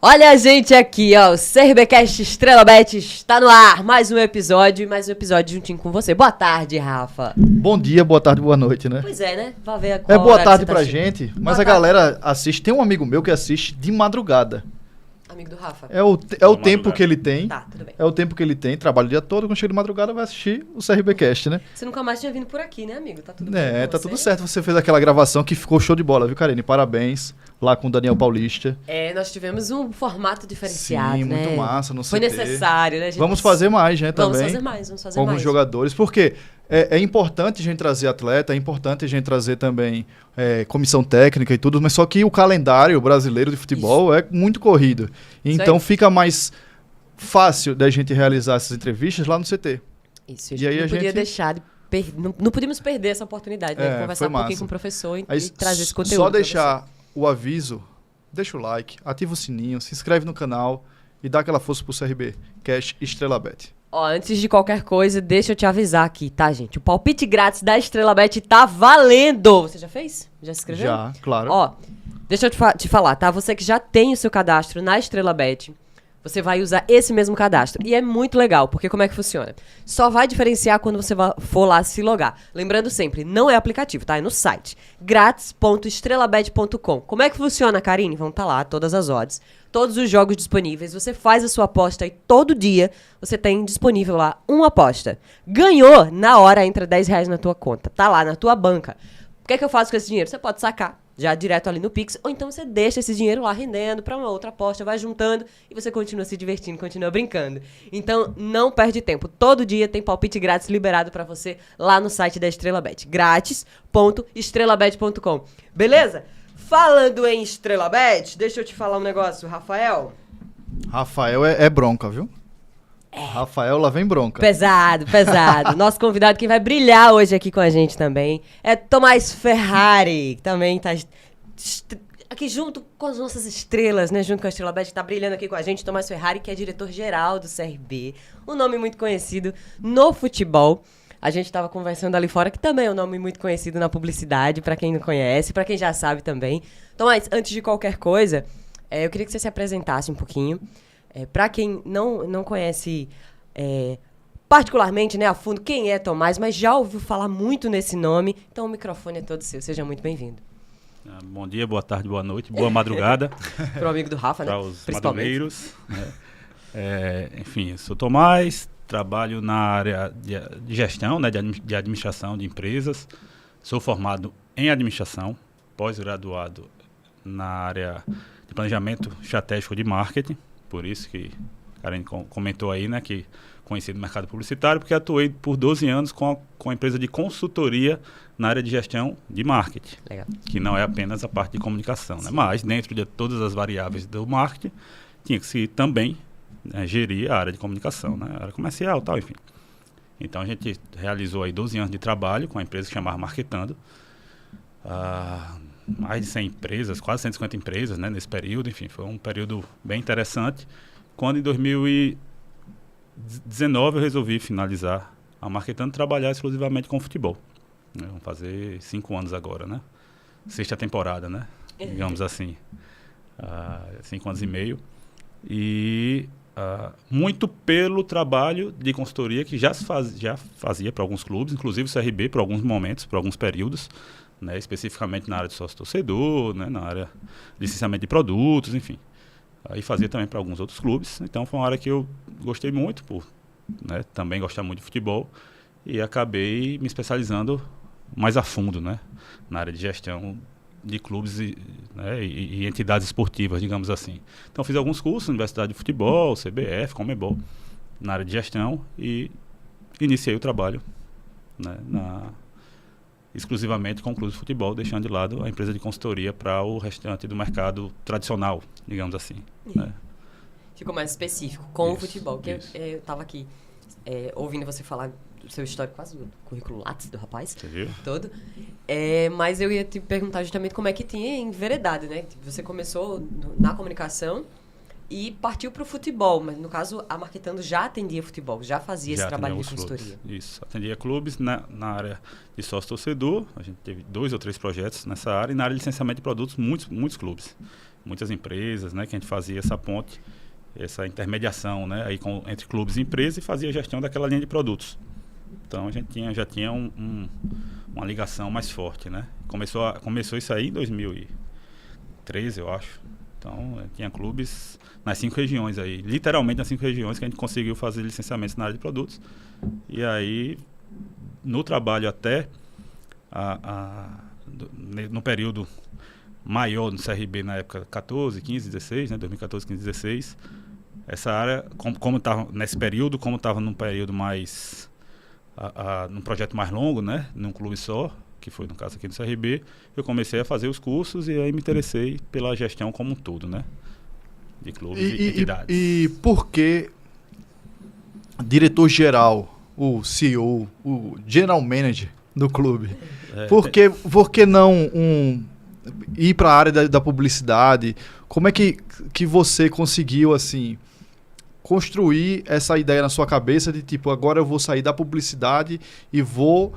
Olha a gente aqui, ó, o CRBcast Estrela Bet está no ar, mais um episódio juntinho com você. Boa tarde, Rafa. Bom dia, boa tarde, boa noite, né? Pois é, né? Vai ver É boa tarde pra gente, mas boa a tarde. galera assiste, tem um amigo meu que assiste de madrugada. Amigo do Rafa. É o tempo que ele tem. Tá, tudo bem. É o tempo que ele tem, trabalha o dia todo, quando chega de madrugada vai assistir o CRBcast, né? Você nunca mais tinha vindo por aqui, né, amigo? Tá tudo bem com Tá você? tudo certo, você fez aquela gravação que ficou show de bola, viu, Karine? Parabéns, lá com o Daniel Paulista. Nós tivemos um formato diferenciado, Sim, né? muito massa no CT. Foi necessário, né, gente? Vamos fazer mais, né, também. Vamos fazer mais. Com alguns jogadores, porque é importante a gente trazer atleta, é importante a gente trazer também comissão técnica e tudo, mas só que o calendário brasileiro de futebol é muito corrido. Então fica mais fácil da gente realizar essas entrevistas lá no CT. Isso, a gente não podia deixar de não podíamos perder essa oportunidade, né? De conversar um pouquinho com o professor e trazer esse conteúdo. Só deixar o aviso, deixa o like, ativa o sininho, se inscreve no canal e dá aquela força pro CRBcast Estrela Bet. Ó, antes de qualquer coisa, deixa eu te avisar aqui, tá, gente? O palpite grátis da Estrela Bet tá valendo! Você já fez? Já se inscreveu? Já, claro. Ó, deixa eu te falar, tá? Você que já tem o seu cadastro na Estrela Bet, você vai usar esse mesmo cadastro. E é muito legal, porque como é que funciona? Só vai diferenciar quando você for lá se logar. Lembrando sempre, não é aplicativo, tá? É no site. grátis.estrelabet.com. Como é que funciona, Karine? Vão estar lá todas as odds, todos os jogos disponíveis. Você faz a sua aposta e todo dia você tem disponível lá uma aposta. Ganhou, na hora entra R$10 na tua conta. Tá lá na tua banca. O que é que eu faço com esse dinheiro? Você pode sacar já direto ali no Pix, ou então você deixa esse dinheiro lá rendendo para uma outra aposta, vai juntando e você continua se divertindo, continua brincando. Então, não perde tempo. Todo dia tem palpite grátis liberado para você lá no site da Estrela Bet. grátis.estrelabet.com. Beleza? Falando em Estrela Bet, deixa eu te falar um negócio, Rafael. Rafael é bronca, viu? Rafael, lá vem bronca. Pesado. Nosso convidado que vai brilhar hoje aqui com a gente também é Tomás Ferrari, que também tá aqui junto com as nossas estrelas, né? Junto com a Estrela Bet, tá brilhando aqui com a gente. Tomás Ferrari, que é diretor-geral do CRB, um nome muito conhecido no futebol. A gente tava conversando ali fora, que também é um nome muito conhecido na publicidade, pra quem não conhece, pra quem já sabe também. Tomás, antes de qualquer coisa, eu queria que você se apresentasse um pouquinho. Para quem não conhece particularmente, né, a fundo, quem é Tomás, mas já ouviu falar muito nesse nome, então o microfone é todo seu. Seja muito bem-vindo. Bom dia, boa tarde, boa noite, boa madrugada. Para o amigo do Rafa, né? Para os madrugueiros. Né? Enfim, eu sou Tomás, trabalho na área de gestão, né, de administração de empresas. Sou formado em administração, pós-graduado na área de planejamento estratégico de marketing. Por isso que a Karen comentou aí, né, que conheci no mercado publicitário, porque atuei por 12 anos com a empresa de consultoria na área de gestão de marketing. Legal. Que não é apenas a parte de comunicação, né, mas dentro de todas as variáveis do marketing, tinha que se também gerir a área de comunicação, né, a área comercial e tal, enfim. Então a gente realizou aí 12 anos de trabalho com a empresa que chamava Marketando. Mais de 100 empresas, quase 150 empresas, né, nesse período, enfim, foi um período bem interessante, quando em 2019 eu resolvi finalizar a Marketando e trabalhar exclusivamente com futebol. Vamos fazer 5 anos agora, né, 6ª temporada, né, digamos assim, 5 anos e meio, e muito pelo trabalho de consultoria que já fazia para alguns clubes, inclusive o CRB, por alguns momentos, por alguns períodos, né, especificamente na área de sócio-torcedor, né, na área de licenciamento de produtos, enfim. Aí fazia também para alguns outros clubes. Então foi uma área que eu gostei muito, por também gostar muito de futebol, e acabei me especializando mais a fundo, né, na área de gestão de clubes e entidades esportivas, digamos assim. Então fiz alguns cursos, Universidade de Futebol, CBF, Conmebol, na área de gestão, e iniciei o trabalho, né, exclusivamente com clubes de futebol, deixando de lado a empresa de consultoria para o restante do mercado tradicional, digamos assim. Né? Ficou mais específico com o futebol, que eu estava aqui ouvindo você falar do seu histórico, quase do currículo Lattes do rapaz, você viu? Todo. Mas eu ia te perguntar justamente como é que tinha enveredado, né? Você começou na comunicação e partiu para o futebol, mas no caso a Marketando já atendia futebol, já fazia esse trabalho de consultoria. Isso, atendia clubes na área de sócio-torcedor, a gente teve 2 ou 3 projetos nessa área, e na área de licenciamento de produtos, muitos clubes muitas empresas, né, que a gente fazia essa ponte, essa intermediação, né, aí entre clubes e empresas, e fazia a gestão daquela linha de produtos. Então a gente já tinha uma ligação mais forte, né? Começou isso aí em 2013, eu acho. Então tinha clubes nas 5 regiões aí, literalmente nas 5 regiões, que a gente conseguiu fazer licenciamentos na área de produtos. E aí, no trabalho até no período maior no CRB, na época 14, 15, 16, né? 2014, 15, 16, essa área, como estava nesse período, como estava num período mais num projeto mais longo, né, num clube só, que foi no caso aqui no CRB, eu comecei a fazer os cursos e aí me interessei pela gestão como um todo, né, de clubes e entidades. E por que diretor-geral, o CEO, o general manager do clube? Por que não ir para a área da publicidade? Como é que você conseguiu, assim, construir essa ideia na sua cabeça de tipo, agora eu vou sair da publicidade e vou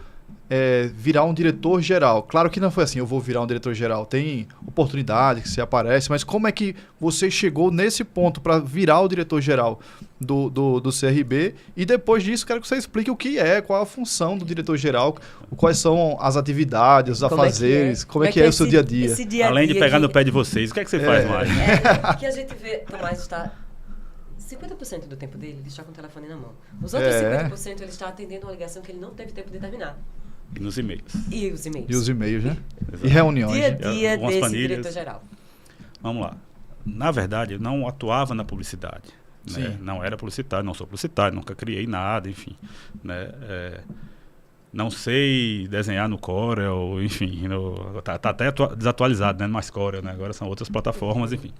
virar um diretor-geral? Claro que não foi assim, eu vou virar um diretor-geral. Tem oportunidade que se aparece, mas como é que você chegou nesse ponto para virar o diretor-geral do CRB? E depois disso, quero que você explique o que qual a função do diretor-geral, quais são as atividades, os afazeres, como é que é o seu dia a dia. Além de pegar no pé de vocês, o que é que você faz mais? Que a gente vê, Tomás está... 50% do tempo dele, ele está com o telefone na mão. Os outros 50% ele está atendendo uma ligação que ele não teve tempo de terminar. E nos e-mails. E os e-mails. E os e-mails, né? Exato. E reuniões. Dia a dia desse planilhas. diretor-geral. Vamos lá. Na verdade, eu não atuava na publicidade. Né? Não era publicitário, não sou publicitário, nunca criei nada, enfim. Né? Não sei desenhar no Corel, enfim. Tá até desatualizado, né? Mais Corel, né? Agora são outras plataformas, enfim.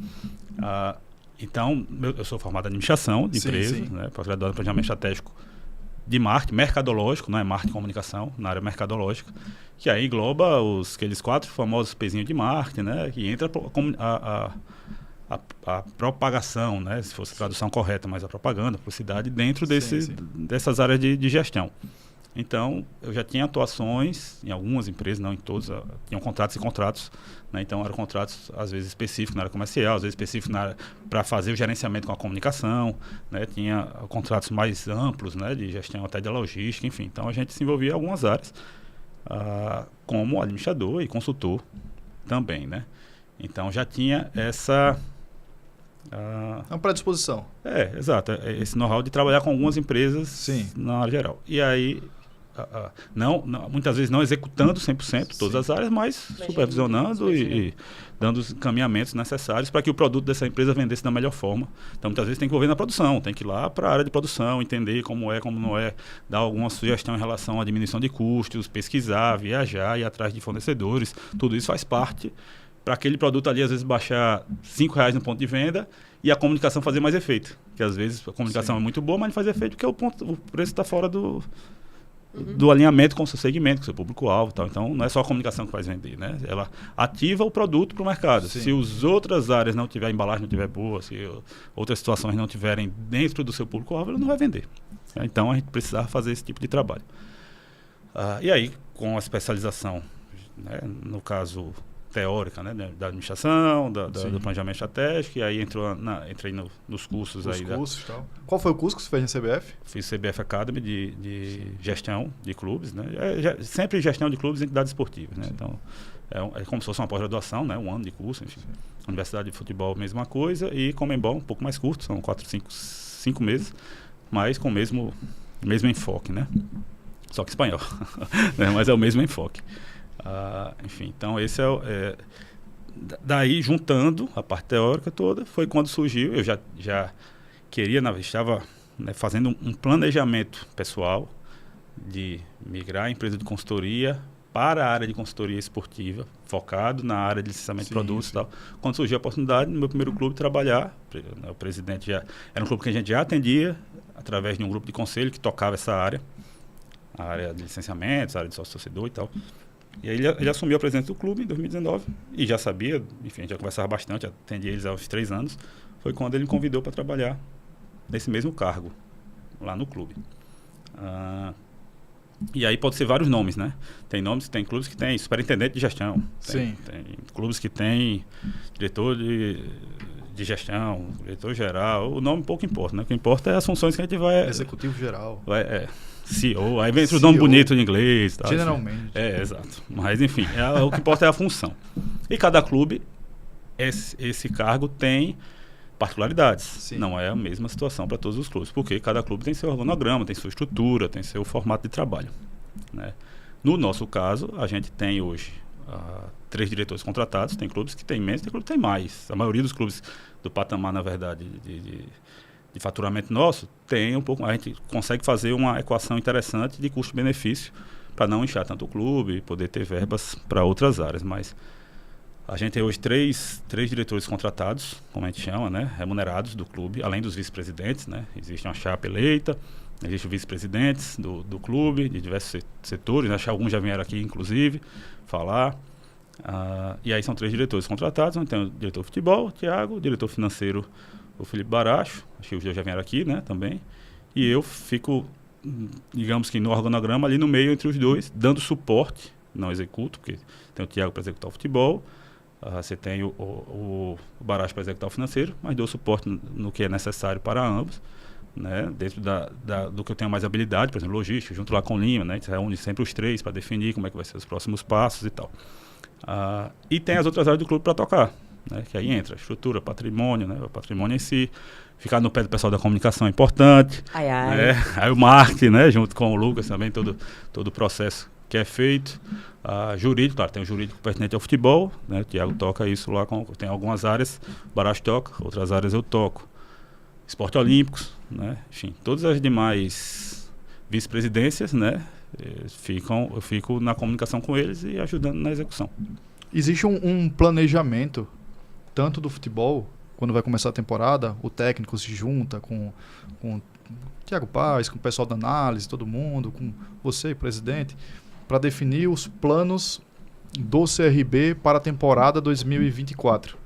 Então, eu sou formado em administração de empresas, né? Pós-graduado em planejamento estratégico de marketing, mercadológico, não é marketing e comunicação, na área mercadológica, que aí engloba aqueles 4 famosos Pzinhos de marketing, né? Que entra a propagação, né? Se fosse a tradução correta, mas a propaganda, a publicidade, dentro dessas áreas de gestão. Então, eu já tinha atuações em algumas empresas, não em todas, tinham contratos e contratos, né? Então eram contratos às vezes específicos na área comercial, às vezes específicos para fazer o gerenciamento com a comunicação, né? Tinha contratos mais amplos, né? De gestão até de logística, enfim. Então a gente se envolvia em algumas áreas, como administrador e consultor também, né? Então já tinha essa... É uma predisposição. Exato. Esse know-how de trabalhar com algumas empresas na área geral. E aí... muitas vezes não executando 100% todas as áreas, mas supervisionando e dando os encaminhamentos necessários para que o produto dessa empresa vendesse da melhor forma. Então, muitas vezes tem que envolver na produção, tem que ir lá para a área de produção, entender como não é, dar alguma sugestão em relação à diminuição de custos, pesquisar, viajar, ir atrás de fornecedores. Tudo isso faz parte para aquele produto ali, às vezes, baixar R$5 no ponto de venda e a comunicação fazer mais efeito. Porque, às vezes, a comunicação é muito boa, mas não faz efeito porque o preço está fora do alinhamento com o seu segmento, com o seu público-alvo e tal. Então, não é só a comunicação que faz vender, né? Ela ativa o produto para o mercado. Se as outras áreas não tiverem, a embalagem não estiver boa, se outras situações não estiverem dentro do seu público-alvo, ela não vai vender. Então, a gente precisava fazer esse tipo de trabalho. E aí, com a especialização, né, no caso teórica, né, da administração, do planejamento estratégico, e aí entrei nos cursos. Tal. Qual foi o curso que você fez na CBF? Fiz CBF Academy de gestão de clubes, né? Sempre gestão de clubes e entidades esportivas, né? Então, é como se fosse uma pós-graduação, né? 1 ano de curso, enfim. Universidade de Futebol, mesma coisa, e Conmebol, um pouco mais curto, são 5 meses, mas com o mesmo enfoque, né? Só que espanhol, né? Mas é o mesmo enfoque. Enfim, então esse daí, juntando a parte teórica toda, foi quando surgiu, eu já queria, estava, né, fazendo um planejamento pessoal de migrar a empresa de consultoria para a área de consultoria esportiva, focado na área de licenciamento de produtos e tal. Quando surgiu a oportunidade, no meu primeiro clube, trabalhar, o presidente era um clube que a gente já atendia, através de um grupo de conselho que tocava essa área, a área de licenciamentos, a área de sócio-torcedor e tal. E aí ele assumiu a presidência do clube em 2019 e já sabia, enfim, já conversava bastante, atendi eles há uns 3 anos. Foi quando ele me convidou para trabalhar nesse mesmo cargo, lá no clube. E aí pode ser vários nomes, né? Tem clubes que tem superintendente de gestão. Tem clubes que tem diretor de gestão, diretor geral. O nome pouco importa, né? O que importa é as funções que a gente vai... Executivo geral. CEO. Aí vem entre os nomes bonitos em inglês. Tal, Generalmente. Assim. Exato. Mas, enfim, o que importa é a função. E cada clube, esse cargo tem particularidades. Sim. Não é a mesma situação para todos os clubes, porque cada clube tem seu organograma, tem sua estrutura, tem seu formato de trabalho, né? No nosso caso, a gente tem hoje 3 diretores contratados. Tem clubes que tem menos, tem clubes que tem mais. A maioria dos clubes do patamar, na verdade, de faturamento nosso, tem um pouco. A gente consegue fazer uma equação interessante de custo-benefício para não inchar tanto o clube e poder ter verbas para outras áreas, mas a gente tem hoje três diretores contratados, como a gente chama, né, remunerados do clube, além dos vice-presidentes, né? Existe uma chapa eleita, existem vice-presidentes do clube, de diversos setores, né? Alguns já vieram aqui, inclusive, falar. E aí são 3 diretores contratados, onde tem o diretor de futebol, o Thiago, o diretor financeiro, o Felipe Baracho, acho que os dois já vieram aqui, né, também. E eu fico, digamos que no organograma, ali no meio entre os dois, dando suporte, não executo, porque tem o Thiago para executar o futebol, você tem o Baracho para executar o financeiro, mas dou suporte no que é necessário para ambos, né? Dentro do que eu tenho mais habilidade, por exemplo, logística, junto lá com o Lima, né? A gente reúne sempre os 3 para definir como é que vai ser os próximos passos e tal. E tem as outras áreas do clube para tocar, né? Que aí entra a estrutura, patrimônio, né? O patrimônio em si, ficar no pé do pessoal da comunicação é importante. Né? Aí o marketing, né? Junto com o Lucas também, todo o processo que é feito. Jurídico, claro, tem o jurídico pertinente ao futebol, né? O Thiago toca isso lá, tem algumas áreas, o Baracho toca, outras áreas eu toco. Esporte olímpicos, né? Enfim, todas as demais vice-presidências, né? Eu fico na comunicação com eles e ajudando na execução. Existe um planejamento, tanto do futebol, quando vai começar a temporada, o técnico se junta com o Thiago Paz, com o pessoal da análise, todo mundo, com você, presidente, para definir os planos do CRB para a temporada 2024.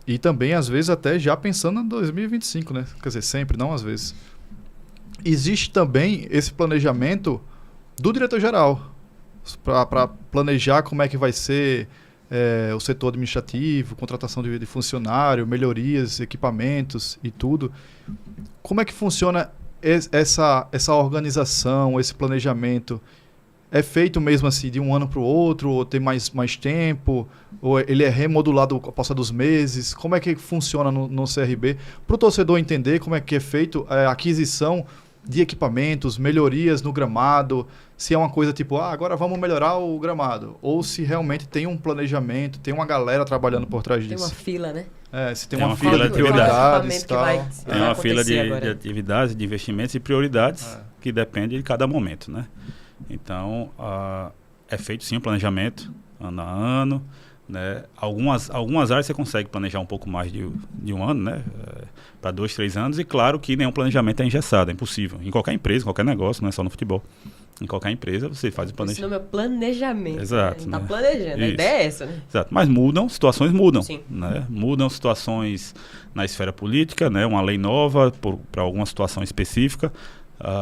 E também, às vezes, até já pensando em 2025, né? Quer dizer, sempre, não às vezes. Existe também esse planejamento do diretor-geral, para planejar como é que vai ser o setor administrativo, contratação de funcionário, melhorias, equipamentos e tudo. Como é que funciona essa organização, esse planejamento? É feito mesmo assim de um ano para o outro, ou tem mais tempo, ou ele é remodulado ao passar dos meses? Como é que funciona no CRB? Para o torcedor entender como é que é feito a aquisição de equipamentos, melhorias no gramado, se é uma coisa tipo, agora vamos melhorar o gramado, ou se realmente tem um planejamento, tem uma galera trabalhando por trás disso. Tem uma fila, né? Se tem uma fila de prioridades e tal. Tem uma fila de atividades, de investimentos e prioridades que depende de cada momento, né? Então, é feito sim um planejamento, ano a ano, né? Algumas áreas você consegue planejar um pouco mais de um ano, né? Para 2, 3 anos, e claro que nenhum planejamento é engessado, é impossível. Em qualquer empresa, em qualquer negócio, não é só no futebol. Em qualquer empresa você faz o planejamento. Esse nome é planejamento. Exato. Né? Tá planejando, a ideia é essa, né? Exato. Mas situações mudam. Sim. Né? Mudam situações na esfera política, né? Uma lei nova para alguma situação específica.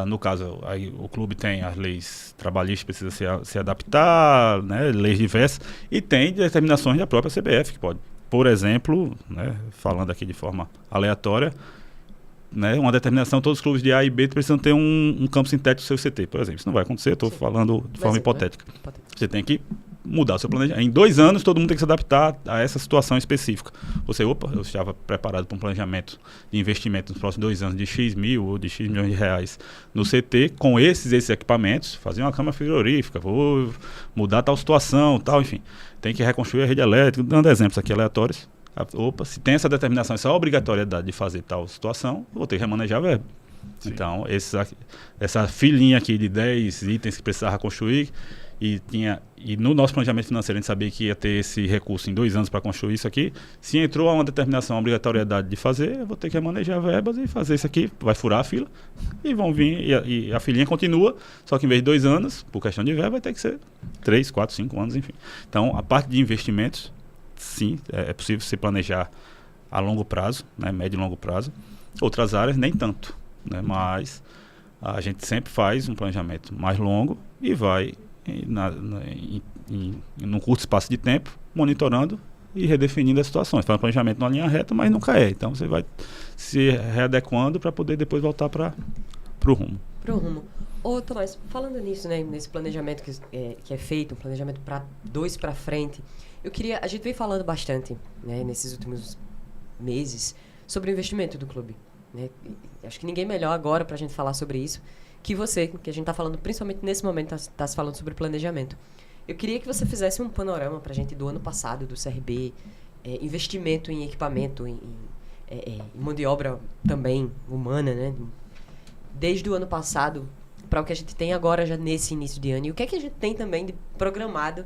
No caso, aí, o clube tem as leis trabalhistas, precisa se adaptar, né? Leis diversas, e tem determinações da própria CBF, que pode, por exemplo, né? Falando aqui de forma aleatória, né? Uma determinação, todos os clubes de A e B precisam ter um campo sintético no seu CT, por exemplo. Isso não vai acontecer, estou falando de forma hipotética. Né? Você tem que mudar o seu planejamento. Em 2 anos, todo mundo tem que se adaptar a essa situação específica. Eu estava preparado para um planejamento de investimento nos próximos 2 anos de X mil ou de X milhões de reais no CT, com esses equipamentos, fazer uma cama frigorífica, vou mudar tal situação, tal, enfim. Tem que reconstruir a rede elétrica, dando exemplos aqui aleatórios. Se tem essa determinação, essa obrigatoriedade de fazer tal situação, vou ter que remanejar a verba. Sim. Então, essa filinha aqui de 10 itens que precisava construir, e no nosso planejamento financeiro a gente sabia que ia ter esse recurso em 2 anos para construir isso aqui. Se entrou uma determinação, uma obrigatoriedade de fazer, eu vou ter que remanejar verbas e fazer isso aqui, vai furar a fila, e vão vir, e a filinha continua, só que em vez de 2 anos, por questão de verba, vai ter que ser 3, 4, 5 anos, enfim. Então, a parte de investimentos, sim, é possível se planejar a longo prazo, né, médio e longo prazo. Outras áreas, nem tanto, né, mas A gente sempre faz um planejamento mais longo e vai, num curto espaço de tempo, monitorando e redefinindo as situações. Faz um planejamento numa linha reta, mas nunca é. Então, você vai se readequando para poder depois voltar para o rumo. Pro rumo. Ô, Tomás, falando nisso, né, nesse planejamento que é feito, um planejamento para frente, a gente vem falando bastante, né, nesses últimos meses, sobre o investimento do clube, né? Acho que ninguém melhor agora para a gente falar sobre isso que você, que a gente está falando, principalmente nesse momento, está se falando sobre planejamento. Eu queria que você fizesse um panorama para a gente do ano passado, do CRB, investimento em equipamento, em mão de obra também humana, né? Desde o ano passado para o que a gente tem agora já nesse início de ano. E o que é que a gente tem também de programado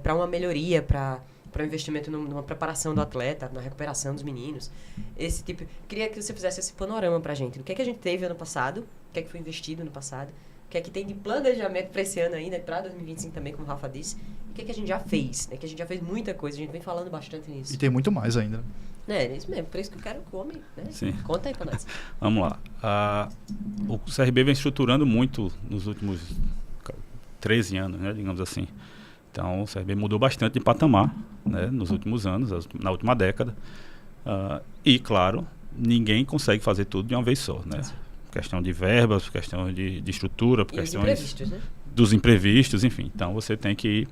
para uma melhoria, para o investimento numa preparação do atleta, na recuperação dos meninos. Esse tipo. Queria que você fizesse esse panorama para a gente. O que é que a gente teve ano passado, o que é que foi investido ano passado, o que é que tem de planejamento para esse ano ainda, para 2025 também, como o Rafa disse, e o que é que a gente já fez, né? Que a gente já fez muita coisa, a gente vem falando bastante nisso. E tem muito mais ainda. É isso mesmo, por isso que eu quero que o homem, né? Sim. Conta aí para nós. Vamos lá. O CRB vem estruturando muito nos últimos 13 anos, né, digamos assim. Então, o CRB mudou bastante de patamar, né, nos últimos anos, na última década. E, claro, ninguém consegue fazer tudo de uma vez só, né? Por questão de verbas, por questão de estrutura, por questões imprevistos, né? Dos imprevistos, enfim. Então, você tem que ir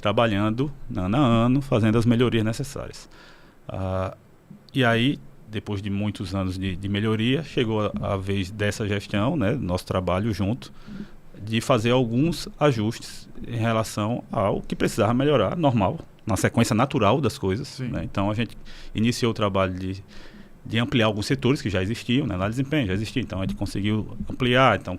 trabalhando ano a ano, fazendo as melhorias necessárias. E aí, depois de muitos anos de melhoria, chegou a vez dessa gestão, né, nosso trabalho junto, de fazer alguns ajustes em relação ao que precisava melhorar, normal, na sequência natural das coisas, né? Então, a gente iniciou o trabalho de ampliar alguns setores que já existiam, né? Lá desempenho já existia, então a gente conseguiu ampliar, então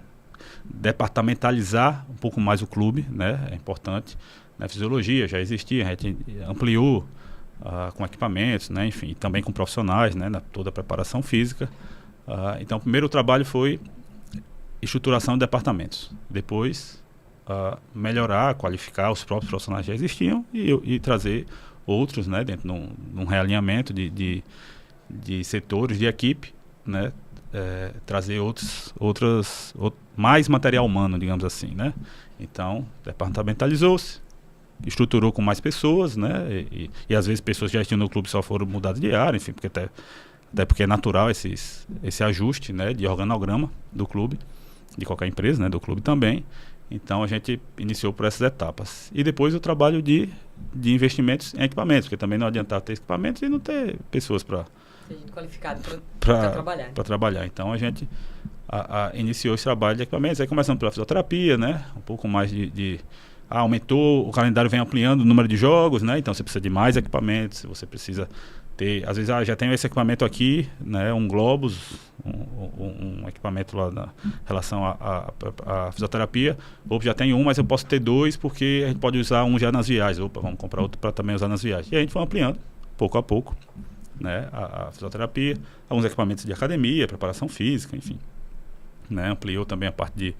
departamentalizar um pouco mais o clube, né? É importante. Na fisiologia já existia, a gente ampliou com equipamentos, né? Enfim, também com profissionais, né? Toda a preparação física. Então, o primeiro trabalho foi estruturação de departamentos. Depois, melhorar, qualificar os próprios profissionais que já existiam e trazer outros, né? Dentro de um realinhamento de setores, de equipe, né? Trazer mais material humano, digamos assim, né? Então, departamentalizou-se, estruturou com mais pessoas, né? E às vezes pessoas que já tinham no clube só foram mudadas de área, enfim, porque até porque é natural esse ajuste, né, de organograma do clube, de qualquer empresa, né, do clube também. Então a gente iniciou por essas etapas. E depois o trabalho de investimentos em equipamentos, porque também não adiantava ter equipamentos e não ter pessoas para gente qualificado para trabalhar. Para trabalhar. Então a gente iniciou esse trabalho de equipamentos, aí começando pela fisioterapia, né, um pouco mais aumentou, o calendário vem ampliando o número de jogos, né? Então você precisa de mais equipamentos, você precisa ter, às vezes já tenho esse equipamento aqui, né? Um Globus, um equipamento lá na relação à fisioterapia, ou já tenho um, mas eu posso ter dois porque a gente pode usar um já nas viagens, vamos comprar outro para também usar nas viagens. E a gente foi ampliando, pouco a pouco, né? A fisioterapia, alguns equipamentos de academia, preparação física, enfim, né? Ampliou também a parte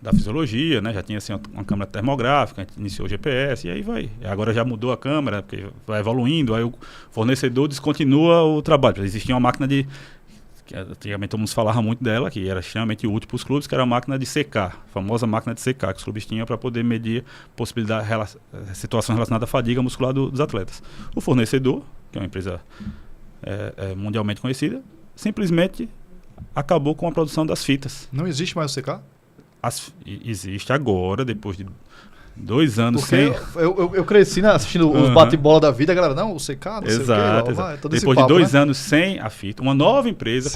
da fisiologia, né? Já tinha assim, uma câmera termográfica, a gente iniciou o GPS, e aí vai. Agora já mudou a câmera, porque vai evoluindo, aí o fornecedor descontinua o trabalho. Existia uma máquina que antigamente todo mundo falava muito dela, que era extremamente útil para os clubes, que era a máquina de secar, a famosa máquina de secar, que os clubes tinham para poder medir situações relacionadas à fadiga muscular dos atletas. O fornecedor, que é uma empresa mundialmente conhecida, simplesmente acabou com a produção das fitas. Não existe mais o CK? Existe agora, depois de 2 anos porque eu cresci assistindo os bate-bola da vida, a galera, não, o CK, não sei o quê. Depois de 2 anos sem a fita, uma nova empresa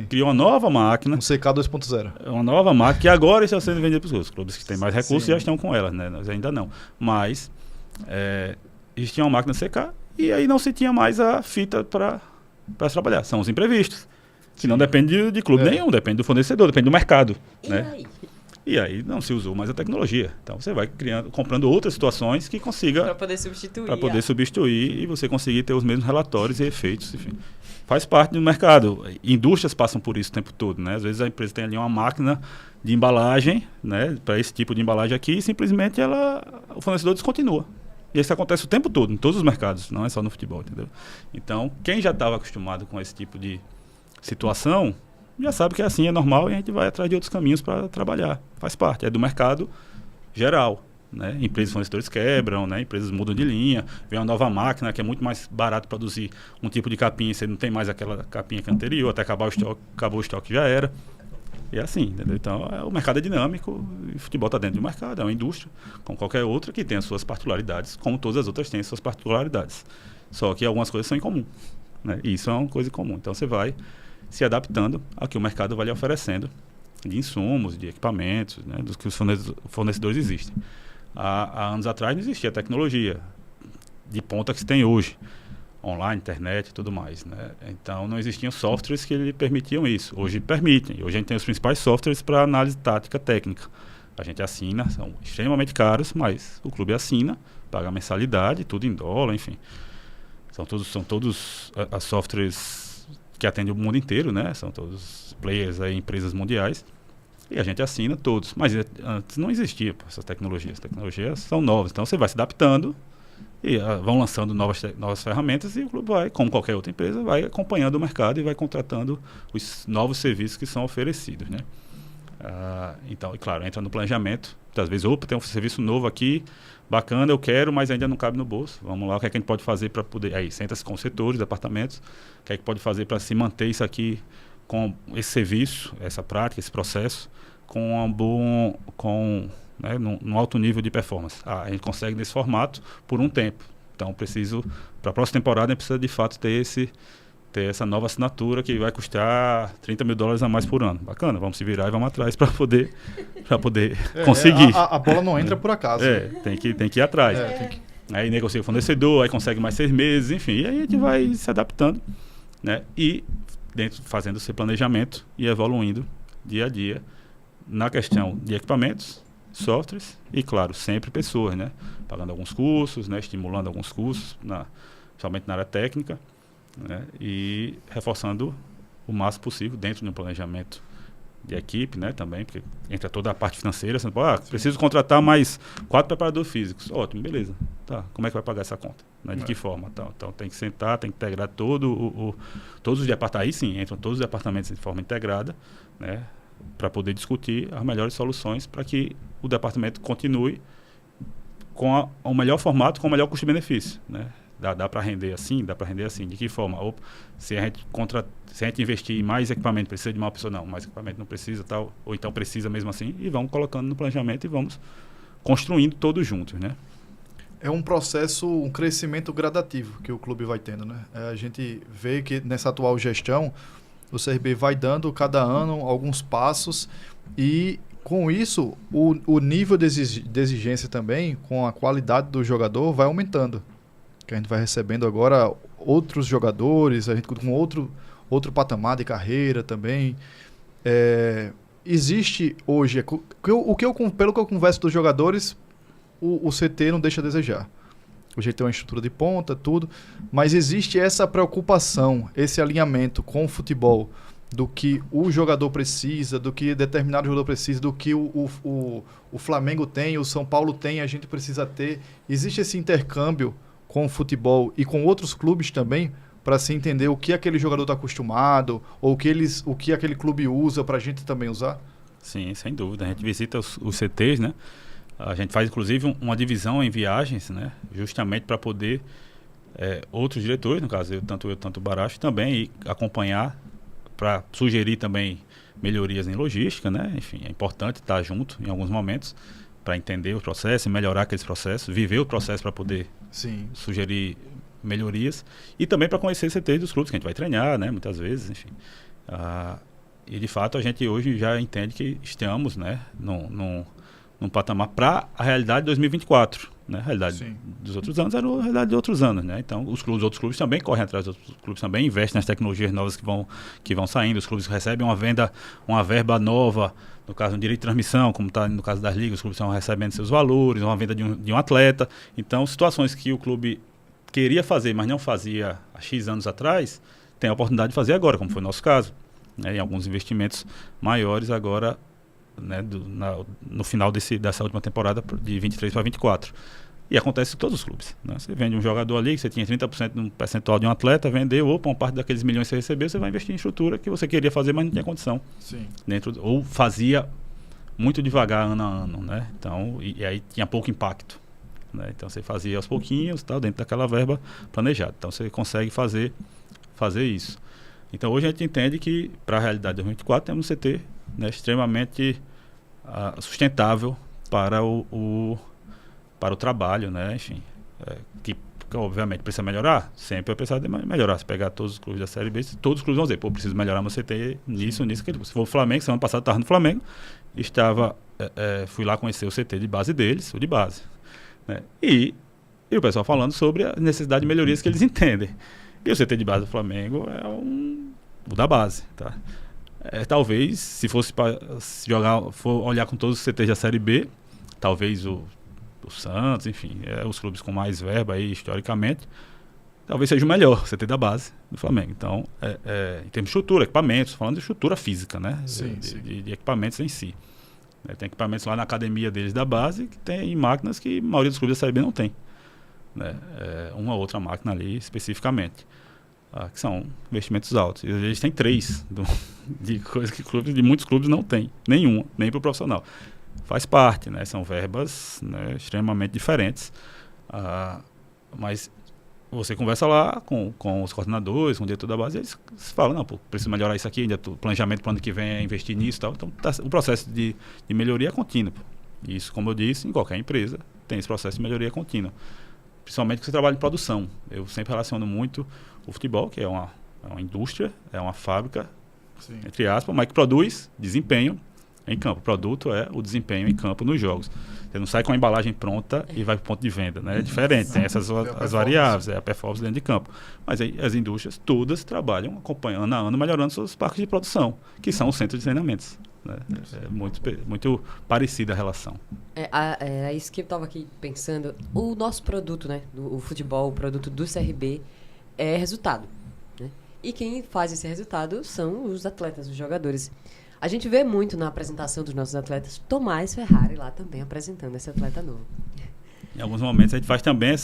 criou uma nova máquina. Um CK 2.0. Uma nova máquina que agora está sendo vendida para os outros. Os clubes que têm mais recursos já estão com ela, né? Nós ainda não. Mas existia uma máquina CK e aí não se tinha mais a fita para trabalhar. São os imprevistos. Que não depende de clube nenhum, depende do fornecedor, depende do mercado. E aí não se usou mais a tecnologia. Então você vai comprando outras situações que consiga... Para poder substituir. Para poder substituir e você conseguir ter os mesmos relatórios e efeitos, enfim. Faz parte do mercado. Indústrias passam por isso o tempo todo, né? Às vezes a empresa tem ali uma máquina de embalagem, né? Para esse tipo de embalagem aqui, e simplesmente o fornecedor descontinua. E isso acontece o tempo todo, em todos os mercados, não é só no futebol, entendeu? Então, quem já estava acostumado com esse tipo de situação, já sabe que é assim, é normal, e a gente vai atrás de outros caminhos para trabalhar. Faz parte, é do mercado geral. Né? Empresas fornecedores quebram, né? Empresas mudam de linha, vem uma nova máquina que é muito mais barato produzir um tipo de capinha, você não tem mais aquela capinha que é anterior, até acabar o estoque, acabou o estoque já era. E é assim, entendeu? Então o mercado é dinâmico, e o futebol está dentro do mercado, é uma indústria, como qualquer outra, que tem as suas particularidades, como todas as outras têm as suas particularidades. Só que algumas coisas são em comum, né? E isso é uma coisa em comum. Então você vai se adaptando ao que o mercado vai lhe oferecendo de insumos, de equipamentos, né? Dos que os fornecedores existem. Há anos atrás não existia tecnologia de ponta que se tem hoje, online, internet e tudo mais, né? Então não existiam softwares que lhe permitiam isso. Hoje permitem. Hoje a gente tem os principais softwares para análise tática técnica. A gente assina, são extremamente caros, mas o clube assina, paga a mensalidade, tudo em dólar, enfim. São todos softwares que atendem o mundo inteiro, né? São todos players aí, empresas mundiais. E a gente assina todos. Mas antes não existia essas tecnologias. As tecnologias são novas. Então você vai se adaptando e vão lançando novas ferramentas e o clube vai, como qualquer outra empresa, vai acompanhando o mercado e vai contratando os novos serviços que são oferecidos, né? Então, e claro, entra no planejamento. Às vezes, tem um serviço novo aqui, bacana, eu quero, mas ainda não cabe no bolso. Vamos lá, o que é que a gente pode fazer para poder... Aí, senta-se com os setores, departamentos, o que é que pode fazer para se manter isso aqui com esse serviço, essa prática, esse processo, né, num alto nível de performance. A gente consegue nesse formato por um tempo. Então, para a próxima temporada, a gente precisa de fato ter essa nova assinatura que vai custar $30 mil a mais por ano. Bacana, vamos se virar e vamos atrás para poder conseguir. A bola não entra por acaso. Tem que ir atrás. Aí negocia com o fornecedor, aí consegue mais 6 meses, enfim. E aí a gente vai se adaptando, né? E fazendo esse planejamento e evoluindo dia a dia na questão de equipamentos, softwares e, claro, sempre pessoas, né? Pagando alguns cursos, né? Estimulando alguns cursos, somente na área técnica, né? E reforçando o máximo possível dentro de um planejamento de equipe, né? Também, porque entra toda a parte financeira. Você pode, preciso contratar mais 4 preparadores físicos. Ótimo, beleza. Tá, como é que vai pagar essa conta? Né? De que forma? Então tem que sentar, tem que integrar todos os departamentos. Aí sim, entram todos os departamentos de forma integrada, né? Para poder discutir as melhores soluções para que o departamento continue com o melhor formato, com o melhor custo-benefício, né? Dá para render assim? Dá para render assim. De que forma? Se a gente investir em mais equipamento, precisa de uma pessoa? Não, mais equipamento não precisa, tal, ou então precisa mesmo assim, e vamos colocando no planejamento e vamos construindo todos juntos, né? É um processo, um crescimento gradativo que o clube vai tendo, né? A gente vê que nessa atual gestão, o CRB vai dando cada ano alguns passos e com isso o nível de exigência também, com a qualidade do jogador, vai aumentando. Que a gente vai recebendo agora outros jogadores, a gente com outro patamar de carreira também. Existe hoje, pelo que eu converso dos jogadores, o CT não deixa a desejar. Hoje ele tem uma estrutura de ponta, tudo, mas existe essa preocupação, esse alinhamento com o futebol, do que o jogador precisa, do que determinado jogador precisa, do que o Flamengo tem, o São Paulo tem, a gente precisa ter. Existe esse intercâmbio com o futebol e com outros clubes também, para se entender o que aquele jogador está acostumado, ou o que aquele clube usa para a gente também usar? Sim, sem dúvida. A gente visita os CTs, né? A gente faz, inclusive, uma divisão em viagens, né? Justamente para poder outros diretores, no caso, tanto o Baracho, também acompanhar, para sugerir também melhorias em logística, né? Enfim, é importante estar junto em alguns momentos para entender o processo e melhorar aqueles processos, viver o processo para poder sugerir melhorias e também para conhecer os CTs dos clubes que a gente vai treinar, né? Muitas vezes, enfim. E, de fato, a gente hoje já entende que estamos, né? Num patamar para a realidade de 2024, né? A realidade dos outros anos era a realidade de outros anos, né? Então, os outros clubes também correm atrás, os outros clubes também investem nas tecnologias novas que vão saindo, os clubes recebem uma verba nova, no caso, um direito de transmissão, como está no caso das ligas, os clubes estão recebendo seus valores, uma venda de um atleta. Então, situações que o clube queria fazer, mas não fazia há X anos atrás, tem a oportunidade de fazer agora, como foi o nosso caso, né? Em alguns investimentos maiores agora, né, no final dessa última temporada de 23 para 24. E acontece em todos os clubes, né? Você vende um jogador ali, que você tinha 30% de um percentual de um atleta, vendeu, ou uma parte daqueles milhões que você recebeu, você vai investir em estrutura que você queria fazer, mas não tinha condição. Sim. Ou fazia muito devagar, ano a ano, né? Então, e aí tinha pouco impacto, né? Então você fazia aos pouquinhos, tal, dentro daquela verba planejada. Então você consegue fazer isso. Então hoje a gente entende que para a realidade de 2024 temos um CT, né, extremamente sustentável para o trabalho, né? Enfim, que obviamente precisa melhorar, sempre vai precisar de melhorar. Se pegar todos os clubes da Série B, todos os clubes vão dizer, pô, preciso melhorar meu CT nisso, aquilo. Se for o Flamengo, semana passada eu estava no Flamengo, fui lá conhecer o CT de base deles, o de base, né? E o pessoal falando sobre a necessidade de melhorias que eles entendem. E o CT de base do Flamengo é o da base, tá? Talvez, se fosse para for olhar com todos os CTs da Série B, talvez o Santos, enfim, os clubes com mais verba aí, historicamente, talvez seja o melhor CT da base do Flamengo. Então, em termos de estrutura, equipamentos, falando de estrutura física, né? Sim, de equipamentos em si. Tem equipamentos lá na academia deles da base, que tem máquinas que a maioria dos clubes da Série B não tem, né? Uma outra máquina ali, especificamente. Que são investimentos altos. E eles têm 3 de coisas que muitos clubes não têm. Nenhuma, nem para o profissional. Faz parte, né? São verbas, né, extremamente diferentes. Mas você conversa lá com os coordenadores, com o diretor da base, e eles falam, não, pô, preciso melhorar isso aqui, ainda o planejamento para o ano que vem é investir nisso e tal. Então, o processo de melhoria é contínuo. Isso, como eu disse, em qualquer empresa tem esse processo de melhoria contínua. Principalmente que você trabalha em produção. Eu sempre relaciono muito o futebol, que é uma indústria, é uma fábrica, sim, entre aspas, mas que produz desempenho em campo. O produto é o desempenho em campo nos jogos. Você não sai com a embalagem pronta e vai para o ponto de venda, né? É diferente, tem essas as variáveis, a performance dentro de campo. Mas aí as indústrias todas trabalham acompanhando ano a ano, melhorando seus parques de produção, que são os centros de treinamentos, né? É muito parecida a relação. É isso que eu estava aqui pensando. O nosso produto, né, o futebol, o produto do CRB é resultado, né? E quem faz esse resultado são os atletas, os jogadores. A gente vê muito na apresentação dos nossos atletas, Tomás Ferrari lá também apresentando esse atleta novo. Em alguns momentos a gente faz também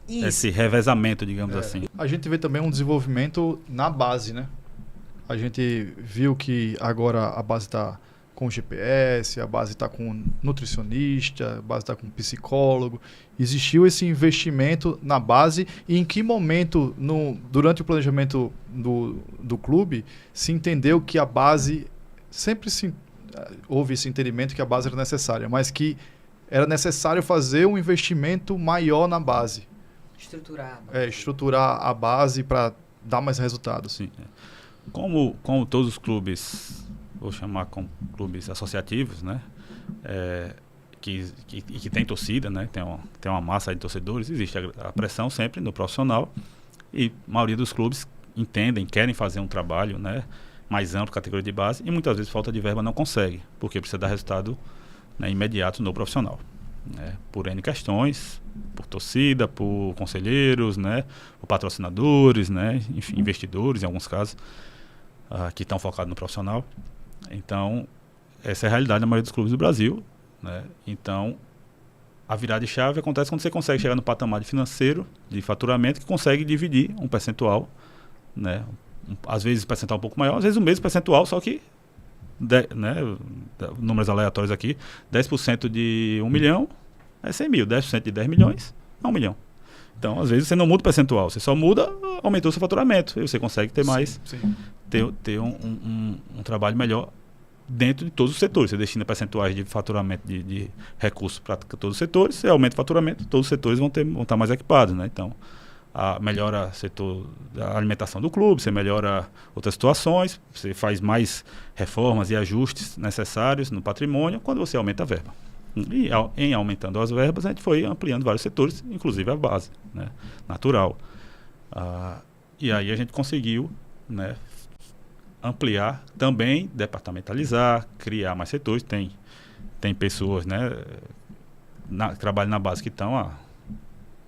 esse revezamento, digamos assim. A gente vê também um desenvolvimento na base, né? A gente viu que agora a base está com GPS, a base está com nutricionista, a base está com psicólogo. Existiu esse investimento na base e em que momento, durante o planejamento do clube, se entendeu que a base... Sempre houve esse entendimento que a base era necessária, mas que era necessário fazer um investimento maior na base. Estruturar a base para dar mais resultados. Sim. Como todos os clubes, vou chamar como clubes associativos, né? Que tem torcida, né? Tem uma massa de torcedores, existe a pressão sempre no profissional e a maioria dos clubes querem fazer um trabalho, né, mais amplo, categoria de base, e muitas vezes falta de verba não consegue, porque precisa dar resultado, né, imediato no profissional, né, por N questões, por torcida, por conselheiros, né, por patrocinadores, né, enfim, investidores em alguns casos, que estão focados no profissional. Então, essa é a realidade da maioria dos clubes do Brasil, né? Então, a virada de chave acontece quando você consegue chegar no patamar de financeiro, de faturamento, que consegue dividir um percentual, né? Às vezes percentual um pouco maior, às vezes o mesmo percentual, só que, né, números aleatórios aqui, 10% de 1 milhão é 100 mil, 10% de 10 milhões é 1 milhão. Então, às vezes você não muda o percentual, você só muda, aumentou o seu faturamento, e você consegue ter mais, ter um trabalho melhor dentro de todos os setores. Você destina percentuais de faturamento de recursos para todos os setores, você aumenta o faturamento, todos os setores vão estar mais equipados, né? Então, melhora o setor da alimentação do clube, você melhora outras situações, você faz mais reformas e ajustes necessários no patrimônio quando você aumenta a verba. E em aumentando as verbas, a gente foi ampliando vários setores, inclusive a base, né, natural. E aí a gente conseguiu, né, ampliar, também departamentalizar, criar mais setores. Tem pessoas, né, que trabalham na base que estão há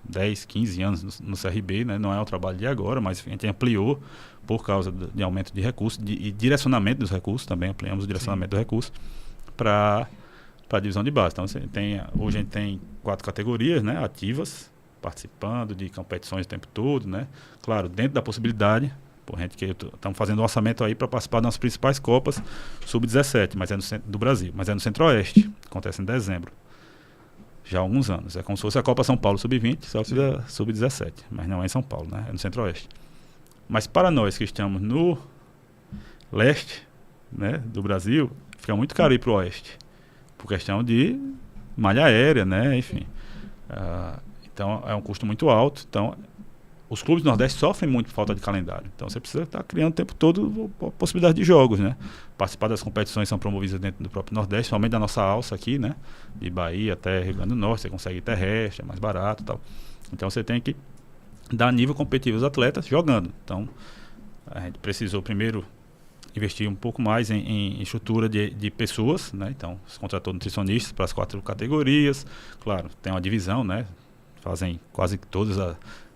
10, 15 anos no CRB, né? Não é um trabalho de agora, mas a gente ampliou por causa de aumento de recursos e direcionamento dos recursos, também ampliamos o direcionamento do recurso para para a divisão de base. Então, hoje a gente tem 4 categorias, né, ativas, participando de competições o tempo todo, né? Claro, dentro da possibilidade, estamos fazendo um orçamento aí para participar das principais Copas Sub-17, mas é no centro do Brasil, mas é no Centro-Oeste, acontece em dezembro, já há alguns anos. É como se fosse a Copa São Paulo Sub-20, só que é Sub-17, mas não é em São Paulo, né? É no Centro-Oeste. Mas para nós que estamos no leste, né, do Brasil, fica muito caro ir para o oeste, por questão de malha aérea, né? Enfim. Então é um custo muito alto. Então os clubes do Nordeste sofrem muito por falta de calendário. Então você precisa estar criando o tempo todo a possibilidade de jogos, né? Participar das competições são promovidas dentro do próprio Nordeste, somente da nossa alça aqui, né? De Bahia até Rio Grande do Norte, você consegue ir terrestre, é mais barato e tal. Então você tem que dar nível competitivo aos atletas jogando. Então a gente precisou primeiro investir um pouco mais em estrutura de pessoas, né? Então se contratou nutricionistas para as 4 categorias. Claro, tem uma divisão, né? Fazem quase todas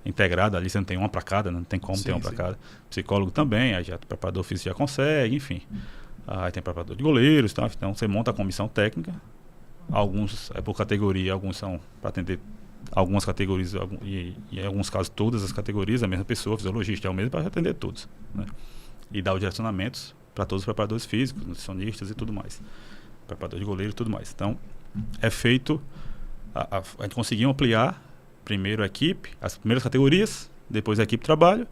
integrada ali, você não tem uma para cada, não tem como ter uma para cada. Psicólogo também, aí já preparador físico já consegue, enfim. Aí tem preparador de goleiros, tá? Então você monta a comissão técnica, alguns é por categoria, alguns são para atender algumas categorias e em alguns casos todas as categorias, a mesma pessoa, fisiologista é o mesmo para atender todos, né? E dar os direcionamentos para todos os preparadores físicos, nutricionistas e tudo mais. Preparador de goleiro e tudo mais. Então é feito, a gente conseguiu ampliar primeiro a equipe, as primeiras categorias, depois a equipe de trabalho,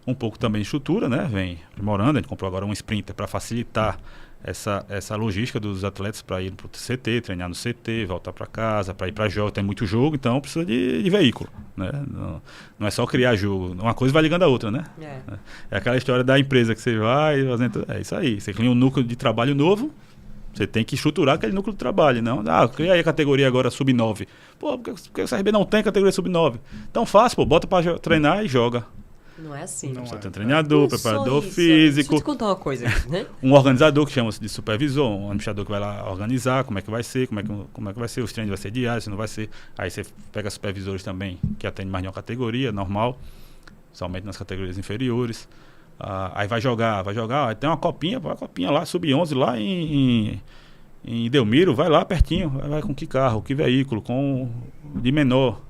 um pouco também de estrutura, né? Vem aprimorando, a gente comprou agora um sprinter para facilitar essa logística dos atletas para ir para o CT, treinar no CT, voltar para casa, para ir para jogo, tem muito jogo, então precisa de veículo, né? Não é só criar jogo, uma coisa vai ligando a outra, né? É aquela história da empresa que você vai fazendo, é isso aí, você cria um núcleo de trabalho novo, você tem que estruturar aquele núcleo de trabalho, não? Cria aí a categoria agora sub-9. Pô, porque o CRB não tem categoria sub-9? Então fácil, pô, bota para treinar e joga. Não é assim. Você tem um treinador, preparador físico. Deixa eu te contar uma coisa, né? Um organizador que chama-se de supervisor, um administrador que vai lá organizar como é que vai ser, como é que vai ser, os treinos vai ser diários, se não vai ser. Aí você pega supervisores também, que atendem mais de uma categoria, normal, somente nas categorias inferiores. Aí vai jogar, tem uma copinha lá, sub-11 lá em Delmiro, vai lá pertinho, vai com que carro, que veículo, de menor,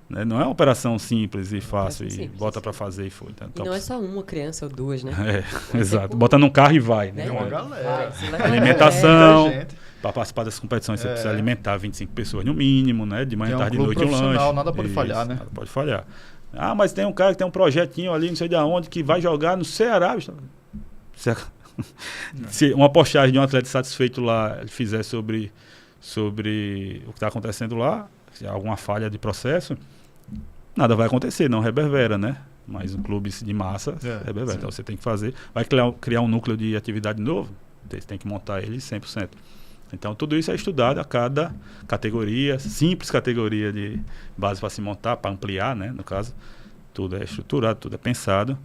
né? Não é uma operação simples e fácil, bota para fazer e foi. Então, e não é só uma criança ou duas, né? Exato, bota num carro e vai, né? Tem uma galera. Alimentação, para participar dessas competições você precisa alimentar 25 pessoas no mínimo, né? De manhã, tarde e noite, um lanche. Nada pode falhar, né? Nada pode falhar. Mas tem um cara que tem um projetinho ali, não sei de onde, que vai jogar no Ceará. Se uma postagem de um atleta satisfeito lá ele fizer sobre o que está acontecendo lá, se há alguma falha de processo, nada vai acontecer, não reverbera, né? Mas um clube de massa reverbera. Então você tem que fazer, vai criar um núcleo de atividade novo, você tem que montar ele 100%. Então tudo isso é estudado a cada categoria, simples categoria de base para se montar, para ampliar, né? No caso, tudo é estruturado, tudo é pensado.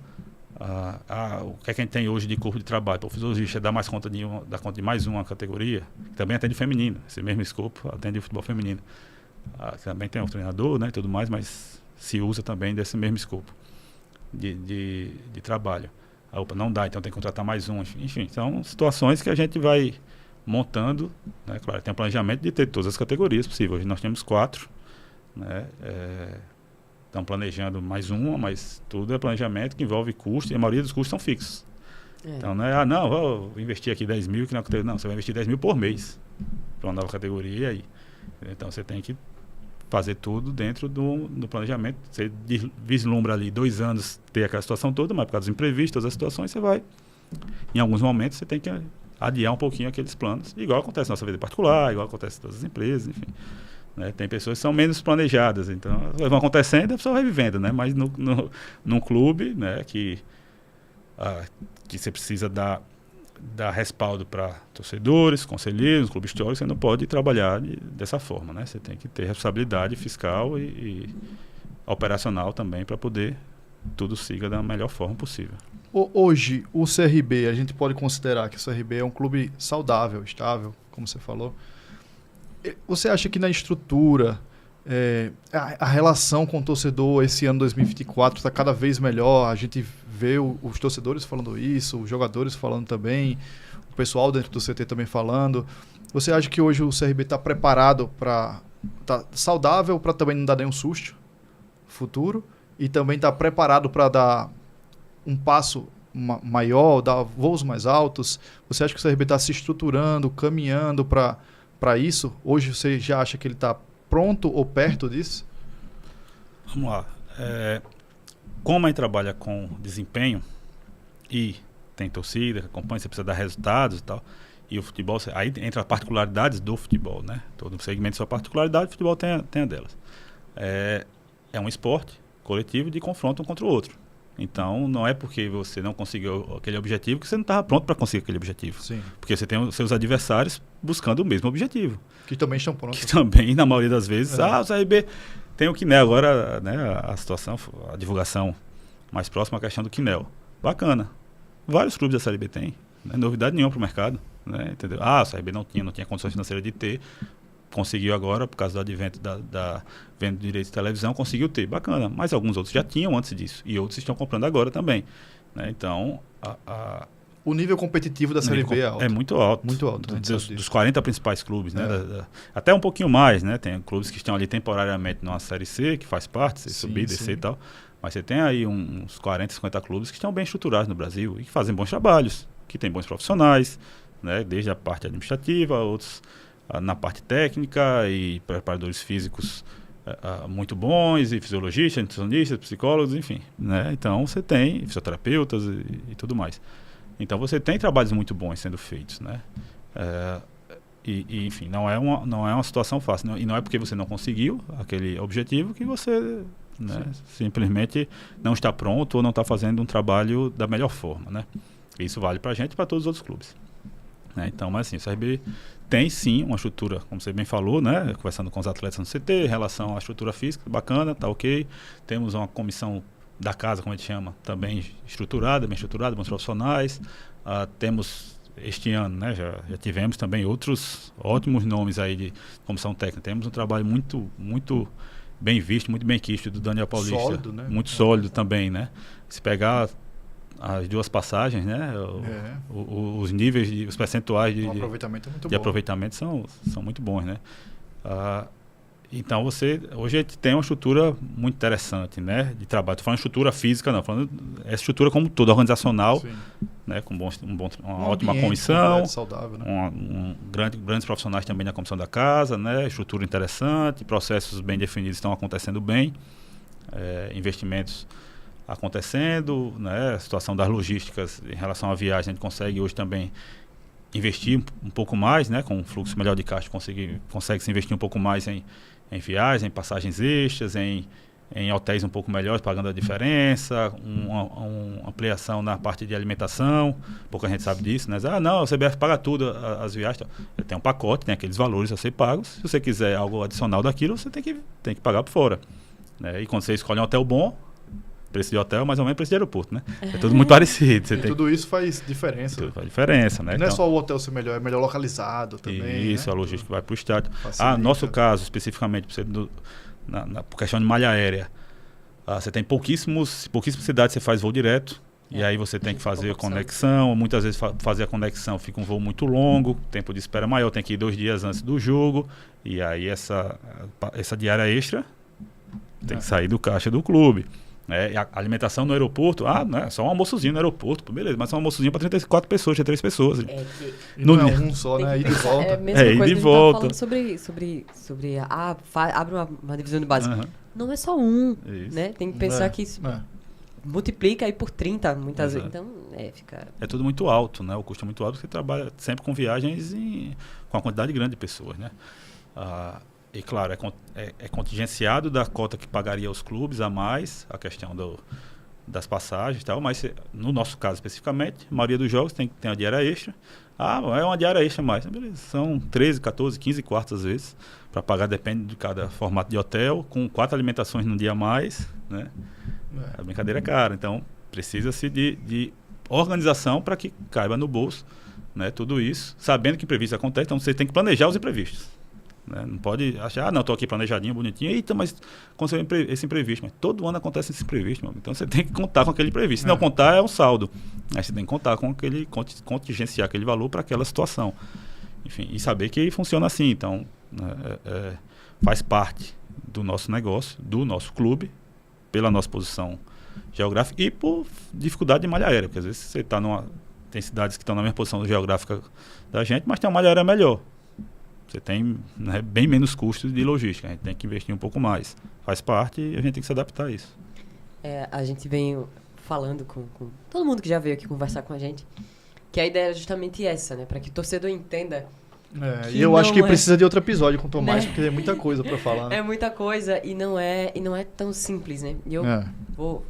O que é que a gente tem hoje de corpo de trabalho? O fisiologista dá conta de mais uma categoria, que também atende feminino, esse mesmo escopo atende o futebol feminino. Também tem um treinador, né, e tudo mais, mas se usa também desse mesmo escopo de trabalho. Não dá, então tem que contratar mais um, enfim, são situações que a gente vai montando, né? Claro, tem um planejamento de ter todas as categorias possíveis. Hoje nós temos 4, né? Estão planejando mais uma, mas tudo é planejamento que envolve custo, e a maioria dos custos são fixos. Então não é, vou investir aqui 10 mil, que na categoria, não, você vai investir 10 mil por mês para uma nova categoria aí. Então você tem que fazer tudo dentro do planejamento. Você vislumbra ali 2 anos ter aquela situação toda, mas por causa dos imprevistos, todas as situações, você vai, em alguns momentos você tem que adiar um pouquinho aqueles planos, igual acontece na nossa vida particular, igual acontece em todas as empresas, enfim. Né? Tem pessoas que são menos planejadas, então vão acontecendo e a pessoa vai vivendo, né? Mas num clube, né, que você precisa dar respaldo para torcedores, conselheiros, clube histórico, você não pode trabalhar dessa forma, né? Você tem que ter responsabilidade fiscal e operacional também para poder tudo siga da melhor forma possível. Hoje, o CRB, a gente pode considerar que o CRB é um clube saudável, estável, como você falou. Você acha que na estrutura, a relação com o torcedor esse ano 2024 está cada vez melhor? A gente vê os torcedores falando isso, os jogadores falando também, o pessoal dentro do CT também falando. Você acha que hoje o CRB está preparado para... Está saudável para também não dar nenhum susto futuro? E também está preparado para dar um passo maior, dar voos mais altos? Você acha que o CRB está se estruturando, caminhando para isso? Hoje você já acha que ele está pronto ou perto disso? Vamos lá. Como a gente trabalha com desempenho e tem torcida que acompanha, você precisa dar resultados e tal, e o futebol, aí entra as particularidades do futebol, né? Todo segmento tem sua particularidade, o futebol tem a delas. É um esporte coletivo de confronto um contra o outro. Então, não é porque você não conseguiu aquele objetivo que você não estava pronto para conseguir aquele objetivo. Sim. Porque você tem os seus adversários buscando o mesmo objetivo. Que também estão prontos. Que também, na maioria das vezes, o CRB tem o Quinel. Agora, né, a situação, a divulgação mais próxima à questão do Quinel. Bacana. Vários clubes da Série B têm. Não é novidade nenhuma para o mercado. Né, entendeu? O CRB não tinha condições financeiras de ter. Conseguiu agora, por causa do advento da venda de direitos de televisão, conseguiu ter. Bacana. Mas alguns outros já tinham antes disso. E outros estão comprando agora também. Né? Então, o nível competitivo da Série B é alto. É muito alto. Muito alto. Dos 40 principais clubes. Né? Até um pouquinho mais. Né? Tem clubes que estão ali temporariamente numa Série C, que faz parte, subir, descer e tal. Mas você tem aí uns 40, 50 clubes que estão bem estruturados no Brasil e que fazem bons trabalhos, que têm bons profissionais, né? Desde a parte administrativa, outros na parte técnica e preparadores físicos muito bons, e fisiologistas, nutricionistas, psicólogos, enfim. Né? Então você tem fisioterapeutas e tudo mais. Então você tem trabalhos muito bons sendo feitos. Né? Enfim, não é uma situação fácil. E não é porque você não conseguiu aquele objetivo que você simplesmente não está pronto ou não está fazendo um trabalho da melhor forma. Né? Isso vale para a gente e para todos os outros clubes. Né? Então, mas assim, o CRB tem sim uma estrutura, como você bem falou, né? Conversando com os atletas no CT, em relação à estrutura física, bacana, tá ok. Temos uma comissão da casa, como a gente chama, também bem estruturada, bons profissionais. Temos este ano, né? Já tivemos também outros ótimos nomes aí de comissão técnica. Temos um trabalho muito, muito bem visto, muito bem quisto do Daniel Paulista. Sólido, né? Muito sólido também, né? Se pegar as duas passagens, né? Os níveis, os percentuais de aproveitamento é muito de bom. Aproveitamento são muito bons, né? Então hoje a gente tem uma estrutura muito interessante, né? De trabalho. Estou falando estrutura física, não, falando estrutura como toda organizacional, né? Com uma ótima comissão, saudável, né? Grandes profissionais também na comissão da casa, né? Estrutura interessante, processos bem definidos estão acontecendo bem, investimentos acontecendo, né? A situação das logísticas em relação à viagem, a gente consegue hoje também investir um pouco mais, né? Com um fluxo melhor de caixa, consegue se investir um pouco mais em viagens, em passagens extras, em hotéis um pouco melhores, pagando a diferença, uma ampliação na parte de alimentação, pouca gente sabe disso, né? Não, o CBF paga tudo, as viagens. Tem um pacote, tem aqueles valores a ser pagos. Se você quiser algo adicional daquilo, você tem que pagar por fora. Né? E quando você escolhe um hotel bom, preço de hotel, mais ou menos preço de aeroporto, né? É tudo muito parecido. Tudo isso faz diferença. Tudo faz diferença, né? E não é só o hotel ser melhor, é melhor localizado também. Isso, né? A logística vai para o estádio. Facilita. Nosso caso, especificamente, por questão de malha aérea, você tem pouquíssimas cidades, você faz voo direto, e aí você tem que fazer a conexão, muitas vezes fazer a conexão fica um voo muito longo, tempo de espera maior, tem que ir 2 dias antes do jogo, e aí essa diária extra tem que sair do caixa do clube. E a alimentação no aeroporto, não é só um almoçozinho no aeroporto, beleza, mas é um almoçozinho para 34 pessoas, 3 pessoas. E não é um só, né? Ir de volta. É a mesma coisa ir de que a gente volta. tava falando sobre abre uma divisão de base. Não é só um, né? Tem que pensar que isso multiplica aí por 30, muitas vezes. Então, fica... É tudo muito alto, né? O custo é muito alto, porque você trabalha sempre com viagens com uma quantidade grande de pessoas, né? E claro, é contingenciado da cota que pagaria os clubes a mais, a questão das passagens e tal, mas no nosso caso especificamente, a maioria dos jogos tem a diária extra. É uma diária extra a mais. Beleza, são 13, 14, 15 quartos às vezes, para pagar, depende de cada formato de hotel, com 4 alimentações no dia a mais, né? A brincadeira é cara, então precisa-se de organização para que caiba no bolso, né? Tudo isso, sabendo que imprevisto acontece, então você tem que planejar os imprevistos. Né? Não pode achar, não, estou aqui planejadinho, bonitinho, eita, mas aconteceu esse imprevisto. Mas todo ano acontece esse imprevisto, mano. Então você tem que contar com aquele imprevisto. Se não contar, é um saldo. Aí você tem que contar com contingenciar aquele valor para aquela situação. enfim, e saber que funciona assim. Então, faz parte do nosso negócio, do nosso clube, pela nossa posição geográfica e por dificuldade de malha aérea, porque às vezes você está tem cidades que estão na mesma posição geográfica da gente, mas tem uma malha aérea melhor. Você tem, né, bem menos custos de logística, a gente tem que investir um pouco mais. Faz parte e a gente tem que se adaptar a isso. A gente vem falando com todo mundo que já veio aqui conversar com a gente, que a ideia é justamente essa, né? Para que o torcedor entenda. E eu acho que precisa de outro episódio com o Tomás, né? Porque tem muita coisa para falar. Né? É muita coisa e não é tão simples, né? E eu vou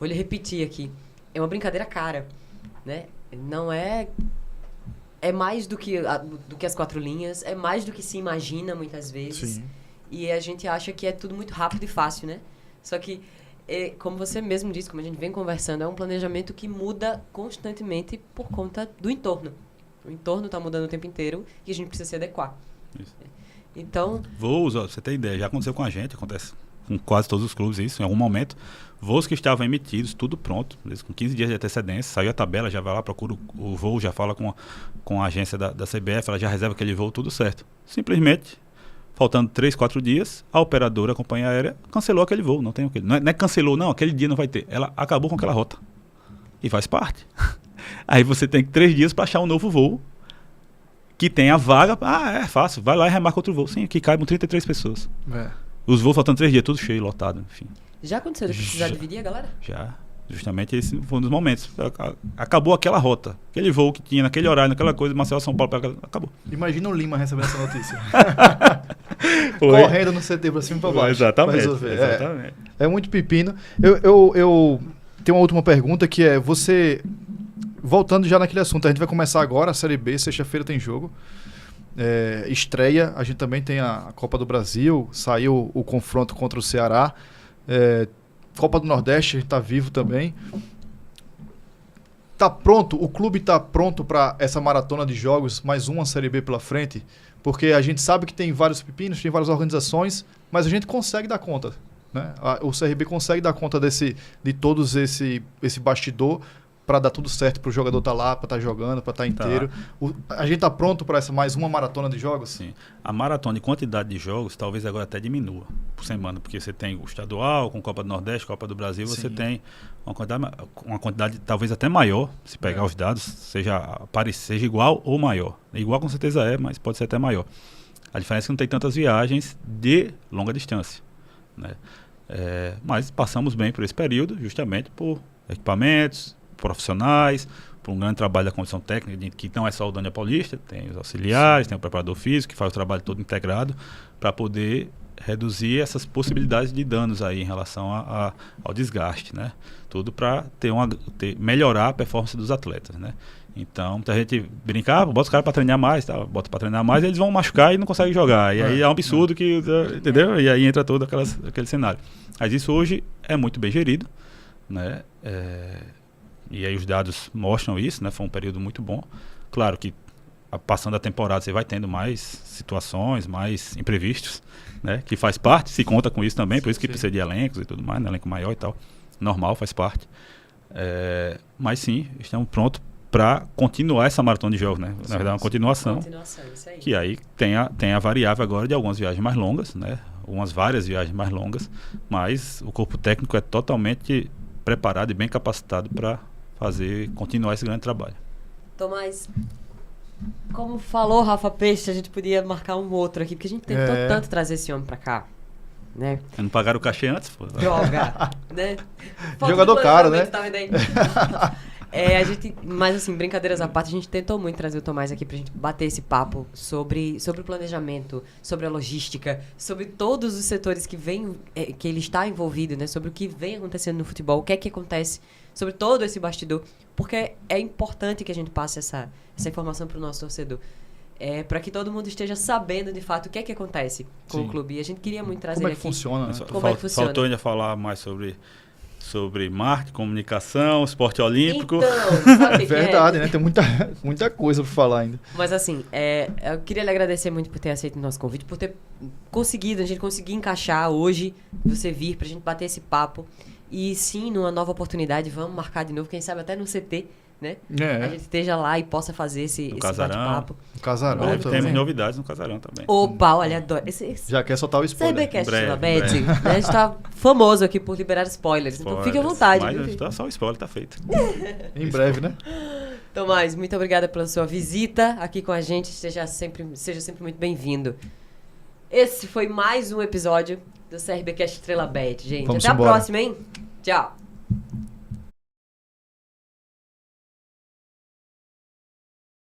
lhe repetir aqui. É uma brincadeira cara, né? Não é mais do que as 4 linhas, é mais do que se imagina muitas vezes. Sim. E a gente acha que é tudo muito rápido e fácil, né? Só que, como você mesmo disse, como a gente vem conversando, é um planejamento que muda constantemente por conta do entorno. O entorno está mudando o tempo inteiro e a gente precisa se adequar. Isso. Então... Voos, ó, você tem ideia, já aconteceu com a gente, acontece com quase todos os clubes isso, em algum momento. Voos que estavam emitidos, tudo pronto, com 15 dias de antecedência, saiu a tabela, já vai lá, procura o voo, já fala com a agência da CBF, ela já reserva aquele voo, tudo certo. Simplesmente, faltando 3, 4 dias, a operadora, a companhia aérea, cancelou aquele voo. Não é cancelou, não, aquele dia não vai ter. Ela acabou com aquela rota. E faz parte. Aí você tem 3 dias para achar um novo voo que tenha vaga. É fácil, vai lá e remarca outro voo. Sim, aqui caibam 33 pessoas. Os voos faltando 3 dias, tudo cheio, lotado, enfim. Já aconteceu de precisar dividir a galera? Já. Justamente esse foi um dos momentos. Acabou aquela rota. Aquele voo que tinha naquele horário, naquela coisa, Marcelo, São Paulo, acabou. Imagina o Lima recebendo essa notícia. Correndo no CT pra cima e pra baixo. Exatamente. Pra resolver. Exatamente. É muito pepino. Eu tenho uma última pergunta que é, você... Voltando já naquele assunto, a gente vai começar agora a Série B, sexta-feira tem jogo. Estreia, a gente também tem a Copa do Brasil, saiu o confronto contra o Ceará. Copa do Nordeste, a gente tá vivo também. Tá pronto, o clube tá pronto para essa maratona de jogos, mais uma Série B pela frente? Porque a gente sabe que tem vários pepinos, tem várias organizações, mas a gente consegue dar conta, né? O CRB consegue dar conta de todos esse bastidor para dar tudo certo, para o jogador estar lá, para estar jogando, para estar inteiro. A gente está pronto para essa mais uma maratona de jogos? Sim. A maratona de quantidade de jogos talvez agora até diminua por semana, porque você tem o estadual, com Copa do Nordeste, Copa do Brasil, você tem uma quantidade talvez até maior, se pegar os dados, seja igual ou maior. Igual com certeza mas pode ser até maior. A diferença é que não tem tantas viagens de longa distância, né? Mas passamos bem por esse período, justamente por equipamentos, profissionais, por um grande trabalho da condição técnica, que não é só o Daniel Paulista, tem os auxiliares, tem o preparador físico, que faz o trabalho todo integrado, para poder reduzir essas possibilidades de danos aí em relação ao desgaste, né? Tudo para melhorar a performance dos atletas, né? Então, muita gente brinca, bota os caras para treinar mais, tá? Bota para treinar mais, eles vão machucar e não conseguem jogar. E aí é um absurdo que, entendeu? E aí entra todo aquele cenário. Mas isso hoje é muito bem gerido, né? E aí os dados mostram isso, né? Foi um período muito bom. Claro que passando a temporada você vai tendo mais situações, mais imprevistos, né? Que faz parte, se conta com isso também, por isso que precisa de elencos e tudo mais, né? Elenco maior e tal. Normal, faz parte. Mas sim, estamos prontos para continuar essa maratona de jogos, né? Na verdade, é uma continuação. Isso aí. Que aí tem a variável agora de algumas viagens mais longas, né? Várias viagens mais longas, mas o corpo técnico é totalmente preparado e bem capacitado para continuar esse grande trabalho. Tomás, como falou Rafa Peixe, a gente podia marcar um outro aqui, porque a gente tentou tanto trazer esse homem pra cá, né? Não pagaram o cachê antes, pô. Droga, né? Jogador caro, né? Tá vendo aí? Mas assim, brincadeiras à parte, a gente tentou muito trazer o Tomás aqui pra gente bater esse papo sobre o planejamento, sobre a logística, sobre todos os setores que ele está envolvido, né? Sobre o que vem acontecendo no futebol, o que é que acontece, sobre todo esse bastidor, porque é importante que a gente passe essa informação pro nosso torcedor. Para que todo mundo esteja sabendo de fato o que é que acontece com o clube. E a gente queria muito trazer como ele aqui. Funciona, né? Como é que funciona? Faltou ainda falar mais sobre marketing, comunicação, esporte olímpico. Então, sabe o que verdade, né? Tem muita coisa para falar ainda. Mas assim, eu queria lhe agradecer muito por ter aceito o nosso convite, por ter conseguido, a gente conseguir encaixar hoje, você vir pra gente bater esse papo. E sim, numa nova oportunidade, vamos marcar de novo, quem sabe até no CT, né? É. A gente esteja lá e possa fazer esse bate-papo. No Casarão Breve também. temos novidades no Casarão também. Opa, olha, adoro. Já quer soltar o spoiler. CRBcast Breve, Bad, né? A gente tá famoso aqui por liberar spoilers, então fique à vontade. Mas Viu? tá só o spoiler, tá feito. Em breve, né? Tomás, muito obrigada pela sua visita aqui com a gente. Seja sempre muito bem-vindo. Esse foi mais um episódio do CRBcast Estrela Bad, gente. Vamos Até embora. a próxima, hein? Tchau.